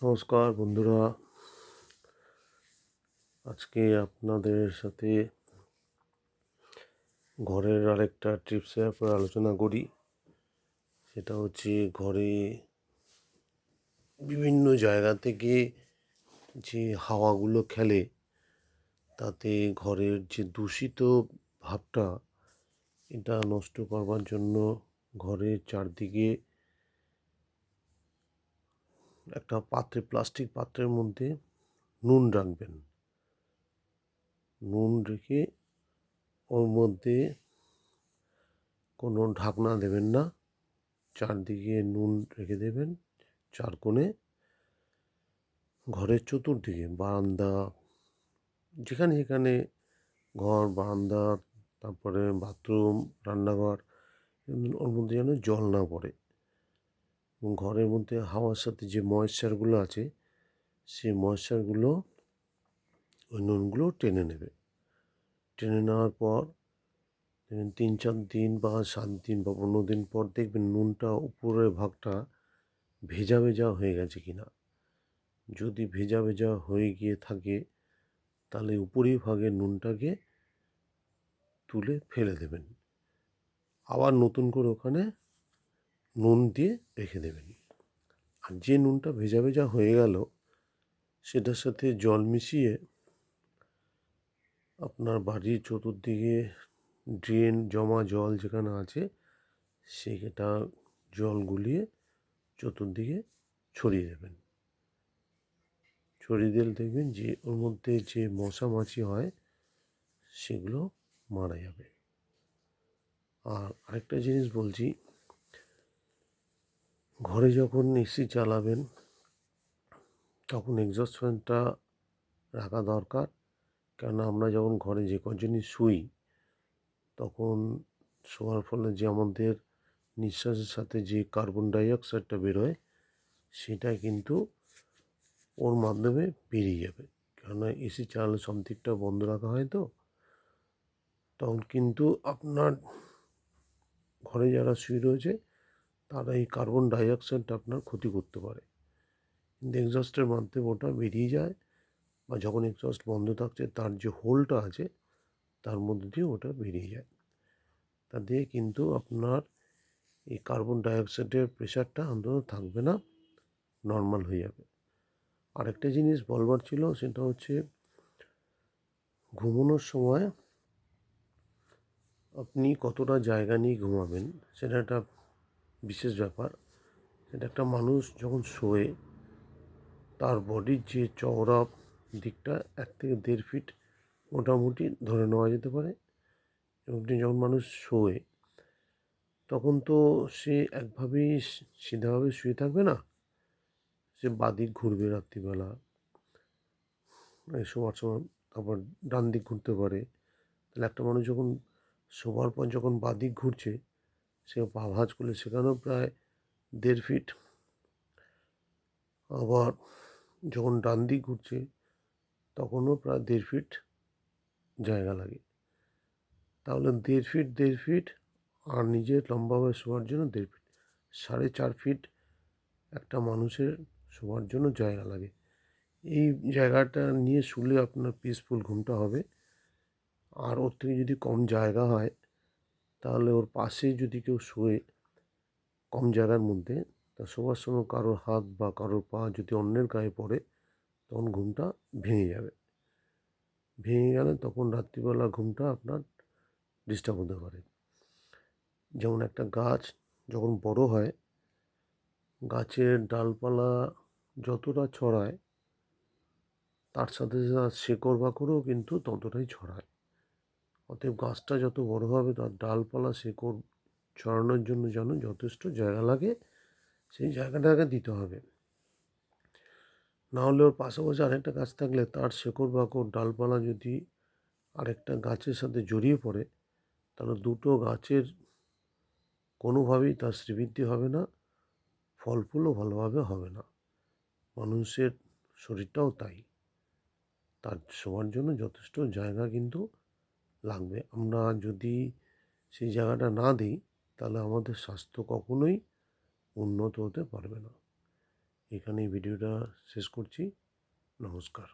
নমস্কার বন্ধুরা, আজকে আপনাদের সাথে ঘরের আরেকটা টিপসের ব্যাপারে আলোচনা করি। সেটা হচ্ছে ঘরে বিভিন্ন জায়গা থেকে যে হাওয়াগুলো খেলে তাতে ঘরের যে দূষিত ভাবটা এটা নষ্ট করবার জন্য ঘরের চারদিকে একটা পাত্রে, প্লাস্টিক পাত্রের মধ্যে নুন রাখবেন। নুন রেখে ওর মধ্যে কোনো ঢাকনা দেবেন না, চারদিকে নুন রেখে দেবেন। চার কোণে ঘরের চতুর্দিকে বারান্দা, যেখানে যেখানে ঘর, বারান্দা, তারপরে বাথরুম, রান্নাঘর, ওর মধ্যে যেন জল না পড়ে এবং ঘরের মধ্যে হাওয়ার সাথে যে ময়েশ্চারগুলো আছে সেই ময়েশ্চারগুলো ওই নুনগুলো টেনে নেবে। টেনে নেওয়ার পর 3-4 দিন বা 7 দিন বা 15 দিন পর দেখবেন নুনটা উপরের ভাগটা ভেজা ভেজা হয়ে গেছে কিনা। যদি ভেজা ভেজা হয়ে গিয়ে থাকে তাহলে উপরের ভাগের নুনটাকে তুলে ফেলে দেবেন। আবার নতুন করে ওখানে নুন দিয়ে রেখে দেবেন। আর যে নুনটা ভেজা ভেজা হয়ে গেল সেটার সাথে জল মিশিয়ে আপনার বাড়ির চতুর্দিকে ড্রেন, জমা জল যেখানে আছে সেটা জল গুলিয়ে চতুর্দিকে ছড়িয়ে দেবেন। ছড়িয়ে দিলে দেখবেন যে ওর মধ্যে যে মশা মাছি হয় সেগুলো মারা যাবে। আর আরেকটা জিনিস বলছি, ঘরে যখন এসি চালাবেন তখন এক্সস্ট ফ্যানটা রাখা দরকার। কেননা আমরা যখন ঘরে যে কজনই শুই তখন শোয়ার ফলে যে আমাদের নিঃশ্বাসের সাথে যে কার্বন ডাইঅক্সাইডটা বেরোয় সেটা কিন্তু ওর মাধ্যমে বেরিয়ে যাবে। কেননা এসি চালালে সব দিকটা বন্ধ রাখা হয়, তো তখন কিন্তু আপনার ঘরে যারা শুয়ে রয়েছে তারা এই কার্বন ডাইঅক্সাইডটা আপনার ক্ষতি করতে পারে, কিন্তু এক্সস্টের মাধ্যমে ওটা বেরিয়ে যায়। বা যখন এক্সস্ট বন্ধ থাকছে তার যে হোলটা আছে তার মধ্যে দিয়ে ওটা বেরিয়ে যায়। তা দিয়ে কিন্তু আপনার এই কার্বন ডাইঅক্সাইডের প্রেশারটা অন্তত থাকবে না, নর্মাল হয়ে যাবে। আরেকটা জিনিস বলবার ছিল, সেটা হচ্ছে ঘুমানোর সময় আপনি কতটা জায়গা নিয়ে ঘুমাবেন সেটা একটা বিশেষ ব্যাপার। সেটা একটা মানুষ যখন শোয়ে তার বডির যে চওড়া দিকটা 1 থেকে 1.5 ফিট মোটামুটি ধরে নেওয়া যেতে পারে। এবং যখন মানুষ শোয়ে তখন তো সে একভাবেই সিধাভাবে শুয়ে থাকবে না, সে বাদিক ঘুরবে রাত্রিবেলা, শোয়ার সময় আবার ডান দিক ঘুরতে পারে। তাহলে একটা মানুষ যখন শোবার পর যখন বাদিক ঘুরছে সে পা ভাঁজ করলে সেখানেও প্রায় 1.5 ফিট, আবার যখন ডান দিক ঘুরছে তখনও প্রায় 1.5 ফিট জায়গা লাগে। তাহলে 1.5 ফিট আর নিজের লম্বাভাবে শোয়ার জন্য 1.5 ফিট, 4.5 ফিট একটা মানুষের শোয়ার জন্য জায়গা লাগে। এই জায়গাটা নিয়ে শুলে আপনার পিসফুল ঘুমটা হবে। আর ওর থেকে যদি কম জায়গা হয় তাহলে ওর পাশে যদি কেউ শোয়ে কম জায়গার মধ্যে, তা শোবার সময় কারোর হাত বা কারোর পা যদি অন্যের গায়ে পড়ে তখন ঘুমটা ভেঙে যাবে। ভেঙে গেলে তখন রাত্রিবেলা ঘুমটা আপনার ডিস্টার্ব হতে পারে। যেমন একটা গাছ যখন বড় হয়, গাছের ডালপালা যতটা ছড়ায় তার সাথে সাথে শেকড় বাকড়ও কিন্তু ততটাই ছড়ায়। অতএব গাছটা যত বড় হবে তার ডালপালা শেকড় ছড়ানোর জন্য যেন যথেষ্ট জায়গা লাগে সেই জায়গাটাকে দিতে হবে। না হলে ওর পাশাপাশি আরেকটা গাছ থাকলে তার শেকড় বাকড় ডালপালা যদি আরেকটা গাছের সাথে জড়িয়ে পড়ে তাহলে দুটো গাছের কোনোভাবেই তার শ্রীবৃদ্ধি হবে না, ফল ফুলও ভালোভাবে হবে না। মানুষের শরীরটাও তাই, তার শোয়ার জন্য যথেষ্ট জায়গা কিন্তু লাগবে। আমরা যদি সেই জায়গাটা না দিই তাহলে আমাদের স্বাস্থ্য কখনোই উন্নত হতে পারবে না। এখানেই ভিডিওটা শেষ করছি। নমস্কার।